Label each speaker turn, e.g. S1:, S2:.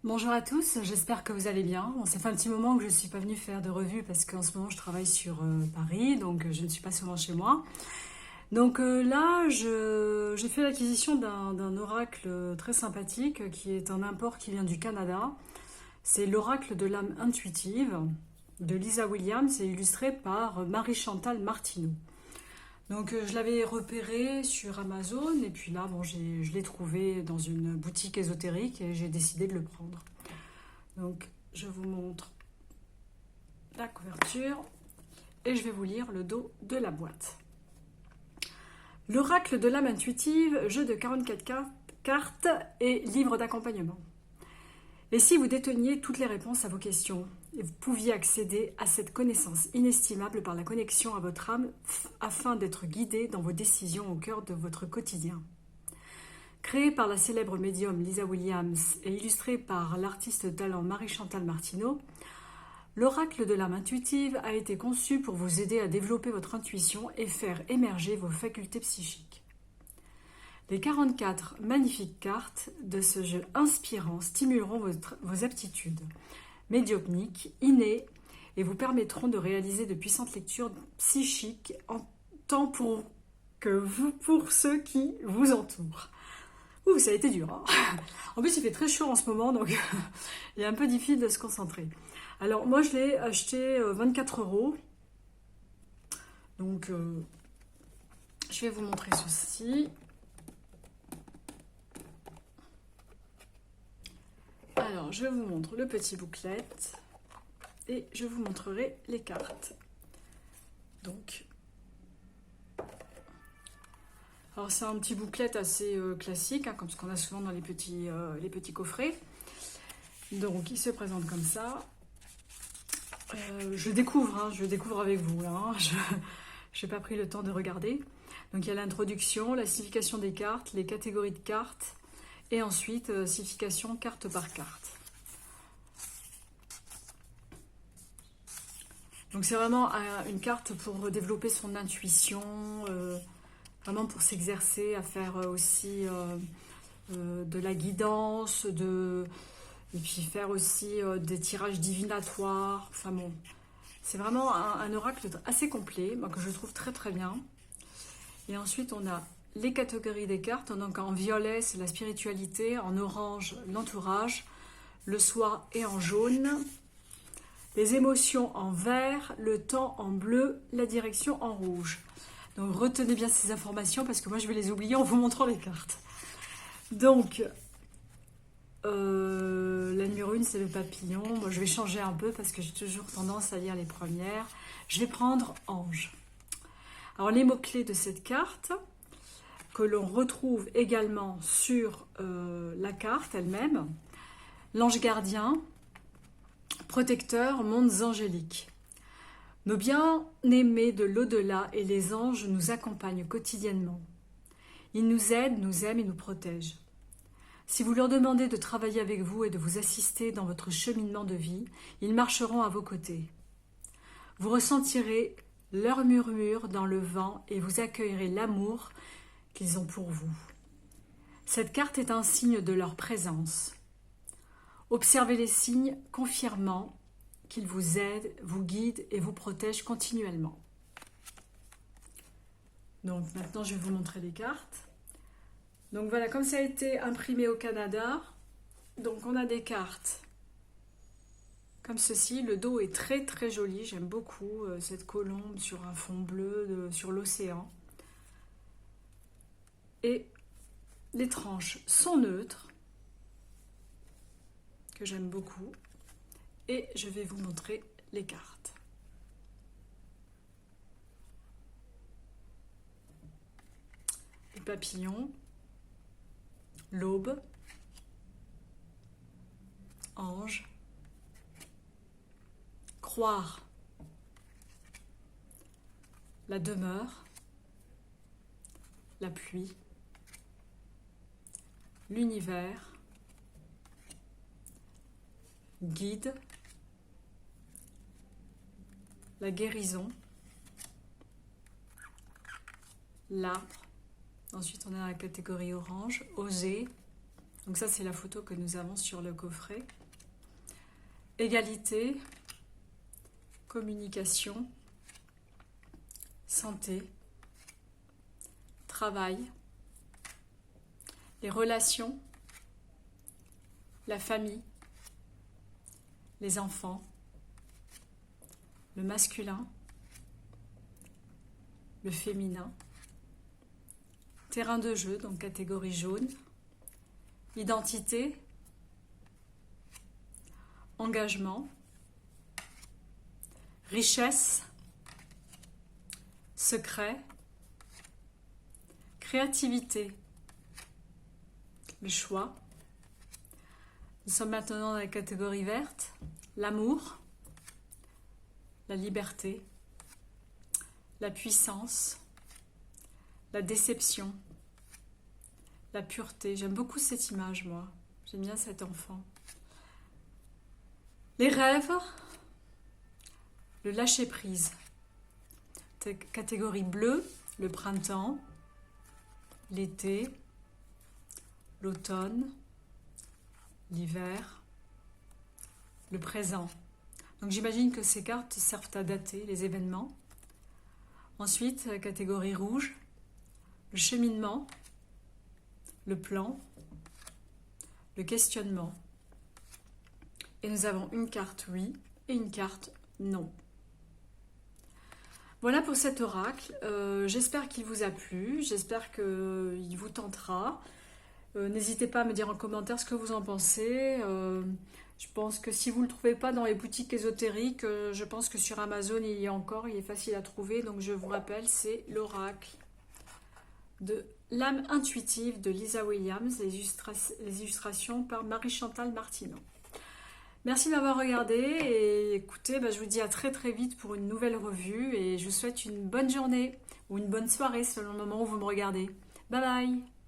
S1: Bonjour à tous, j'espère que vous allez bien. Bon, ça fait un petit moment que je ne suis pas venue faire de revue parce qu'en ce moment je travaille sur Paris, donc je ne suis pas souvent chez moi. Donc là, j'ai fait l'acquisition d'un oracle très sympathique qui est un import qui vient du Canada. C'est l'oracle de l'âme intuitive de Lisa Williams et illustré par Marie-Chantal Martineau. Donc je l'avais repéré sur Amazon et puis là, bon, je l'ai trouvé dans une boutique ésotérique et j'ai décidé de le prendre. Donc, je vous montre la couverture et je vais vous lire le dos de la boîte. L'oracle de l'âme intuitive, jeu de 44 cartes et livre d'accompagnement. Et si vous déteniez toutes les réponses à vos questions et vous pouviez accéder à cette connaissance inestimable par la connexion à votre âme afin d'être guidé dans vos décisions au cœur de votre quotidien. Créé par la célèbre médium Lisa Williams et illustré par l'artiste de talent Marie-Chantal Martineau, l'oracle de l'âme intuitive a été conçu pour vous aider à développer votre intuition et faire émerger vos facultés psychiques. Les 44 magnifiques cartes de ce jeu inspirant stimuleront vos aptitudes médiumniques, innées, et vous permettront de réaliser de puissantes lectures psychiques en tant pour ceux qui vous entourent. Ouh, ça a été dur, hein. En plus, il fait très chaud en ce moment, donc il est un peu difficile de se concentrer. Alors, moi, je l'ai acheté 24 euros. Donc, je vais vous montrer ceci. Alors, je vous montre le petit booklet et je vous montrerai les cartes. Donc, alors c'est un petit booklet assez classique, hein, comme ce qu'on a souvent dans les petits coffrets. Donc, il se présente comme ça. Je découvre avec vous. Là, hein. Je n'ai pas pris le temps de regarder. Donc, il y a l'introduction, la signification des cartes, les catégories de cartes, et ensuite, signification carte par carte. Donc c'est vraiment une carte pour développer son intuition, vraiment pour s'exercer, à faire aussi de la guidance, et puis faire aussi des tirages divinatoires. Enfin bon, c'est vraiment un oracle assez complet, moi, que je trouve très très bien. Et ensuite on a les catégories des cartes. Donc en violet c'est la spiritualité, en orange l'entourage, le soi et en jaune. Les émotions en vert, le temps en bleu, la direction en rouge. Donc retenez bien ces informations parce que moi je vais les oublier en vous montrant les cartes. Donc, la numéro 1 c'est le papillon. Moi je vais changer un peu parce que j'ai toujours tendance à lire les premières. Je vais prendre ange. Alors les mots-clés de cette carte, que l'on retrouve également sur la carte elle-même. L'ange gardien, protecteur, mondes angéliques. Nos bien-aimés de l'au-delà et les anges nous accompagnent quotidiennement. Ils nous aident, nous aiment et nous protègent. Si vous leur demandez de travailler avec vous et de vous assister dans votre cheminement de vie, ils marcheront à vos côtés. Vous ressentirez leur murmure dans le vent et vous accueillerez l'amour qu'ils ont pour vous. Cette carte est un signe de leur présence. Observez les signes confirmant qu'ils vous aident, vous guident et vous protègent continuellement. Donc maintenant je vais vous montrer les cartes. Donc voilà, comme ça a été imprimé au Canada, donc on a des cartes comme ceci. Le dos est très très joli, j'aime beaucoup cette colombe sur un fond bleu sur l'océan. Et les tranches sont neutres, que j'aime beaucoup. Et je vais vous montrer les cartes. Les papillons, l'aube, ange, croire, la demeure, la pluie, l'univers, guide, la guérison, l'arbre. Ensuite, on a la catégorie orange, oser, Donc ça, c'est la photo que nous avons sur le coffret. Égalité, communication, santé, travail, les relations, la famille, les enfants, le masculin, le féminin, terrain de jeu, donc catégorie jaune, identité, engagement, richesse, secret, créativité, le choix. Nous sommes maintenant dans la catégorie verte, l'amour, la liberté, la puissance, la déception, la pureté. J'aime beaucoup cette image, moi. J'aime bien cet enfant. Les rêves, le lâcher-prise. Catégorie bleue, le printemps, l'été, l'automne, l'hiver, le présent. Donc j'imagine que ces cartes servent à dater les événements. Ensuite, la catégorie rouge, le cheminement, le plan, le questionnement. Et nous avons une carte oui et une carte non. Voilà pour cet oracle. J'espère qu'il vous a plu, j'espère qu'il vous tentera. N'hésitez pas à me dire en commentaire ce que vous en pensez. Je pense que si vous ne le trouvez pas dans les boutiques ésotériques, je pense que sur Amazon il y a encore, il est facile à trouver. Donc je vous rappelle, c'est l'oracle de l'âme intuitive de Lisa Williams, les illustrations par Marie-Chantal Martineau. Merci de m'avoir regardé et écoutez, je vous dis à très très vite pour une nouvelle revue et je vous souhaite une bonne journée ou une bonne soirée selon le moment où vous me regardez. Bye bye!